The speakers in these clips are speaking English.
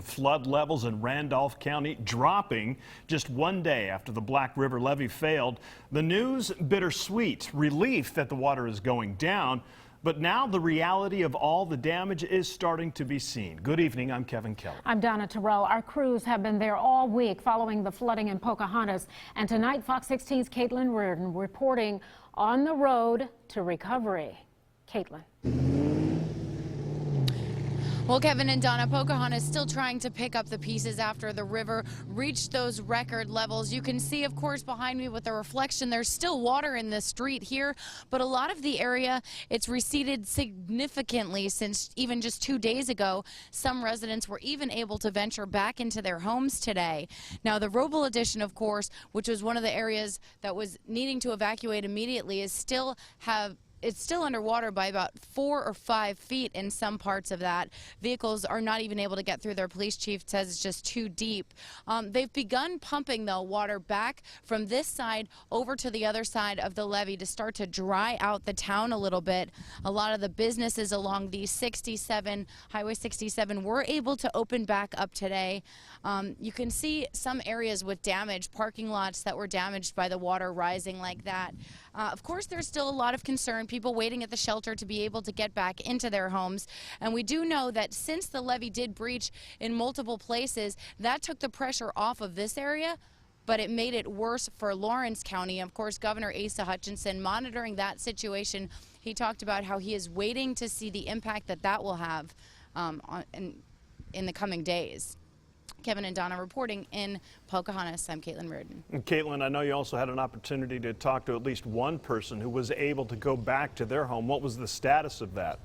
Flood levels in Randolph County dropping just one day after the Black River levee failed. The news bittersweet, relief that the water is going down, but now the reality of all the damage is starting to be seen. Good evening, I'm Kevin Keller. I'm Donna Terrell. Our crews have been there all week following the flooding in Pocahontas, and tonight Fox 16's Caitlin Reardon reporting on the road to recovery. Caitlin. Well, Kevin and Donna, Pocahontas still trying to pick up the pieces after the river reached those record levels. You can see, of course, behind me with the reflection, there's still water in the street here, but a lot of the area, it's receded significantly since even just 2 days ago. Some residents were even able to venture back into their homes today. Now, the Roble addition, of course, which was one of the areas that was needing to evacuate immediately, it's still underwater by about 4 or 5 feet in some parts of that. Vehicles are not even able to get through. Their police chief says it's just too deep. They've begun pumping, though, water back from this side over to the other side of the levee to start to dry out the town a little bit. A lot of the businesses along the Highway 67 were able to open back up today. You can see some areas with damage, parking lots that were damaged by the water rising like that. Of course, there's still a lot of concern, people waiting at the shelter to be able to get back into their homes. And we do know that since the levee did breach in multiple places, that took the pressure off of this area, but it made it worse for Lawrence County. Of course, Governor Asa Hutchinson monitoring that situation. He talked about how he is waiting to see the impact that will have in the coming days. Kevin and Donna reporting in Pocahontas. I'm Caitlin Reardon. Caitlin, I know you also had an opportunity to talk to at least one person who was able to go back to their home. What was the status of that?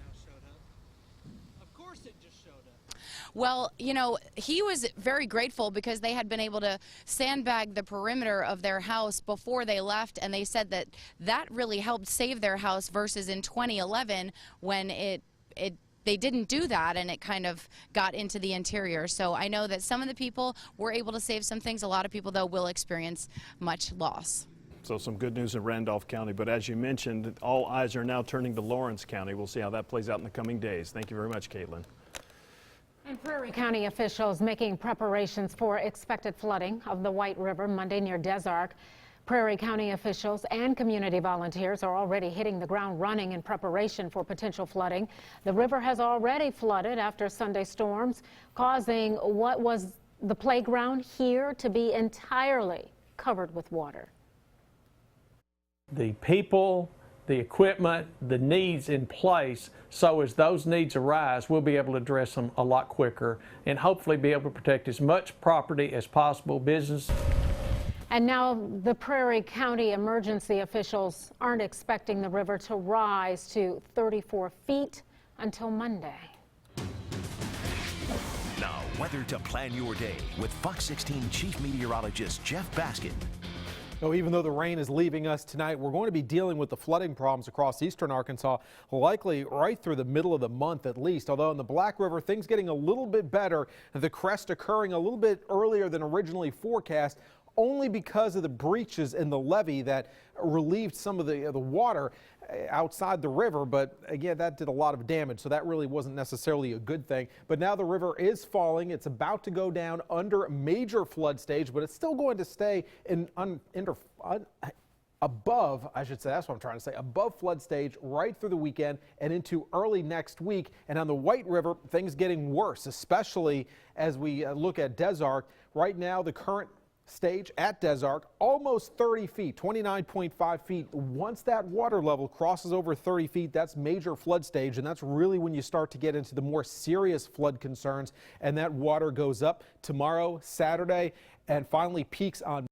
Of course it just showed up. Well, you know, he was very grateful because they had been able to sandbag the perimeter of their house before they left, and they said that really helped save their house versus in 2011 when they didn't do that and it kind of got into the interior. So I know that some of the people were able to save some things. A lot of people, though, will experience much loss. So some good news in Randolph County, but as you mentioned, all eyes are now turning to Lawrence County. We'll see how that plays out in the coming days. Thank you very much, Caitlin. And Prairie County officials making preparations for expected flooding of the White River Monday near Des Arc. Prairie County officials and community volunteers are already hitting the ground running in preparation for potential flooding. The river has already flooded after Sunday storms, causing what was the playground here to be entirely covered with water. The people, the equipment, the needs in place, so as those needs arise, we'll be able to address them a lot quicker and hopefully be able to protect as much property as possible, business. And now the Prairie County emergency officials aren't expecting the river to rise to 34 feet until Monday. Now, weather to plan your day with Fox 16 Chief Meteorologist Jeff Baskin. So even though the rain is leaving us tonight, we're going to be dealing with the flooding problems across eastern Arkansas, likely right through the middle of the month at least. Although in the Black River, things getting a little bit better, the crest occurring a little bit earlier than originally forecast, only because of the breaches in the levee that relieved some of the water outside the river. But again, that did a lot of damage, so that really wasn't necessarily a good thing. But now the river is falling. It's about to go down under major flood stage, but it's still going to stay above, I should say, that's what I'm trying to say, above flood stage right through the weekend and into early next week. And on the White River, things getting worse, especially as we look at Des Arc. Right now, the current stage at Des Arc, almost 30 feet, 29.5 feet. Once that water level crosses over 30 feet, that's major flood stage, and that's really when you start to get into the more serious flood concerns, and that water goes up tomorrow, Saturday, and finally peaks on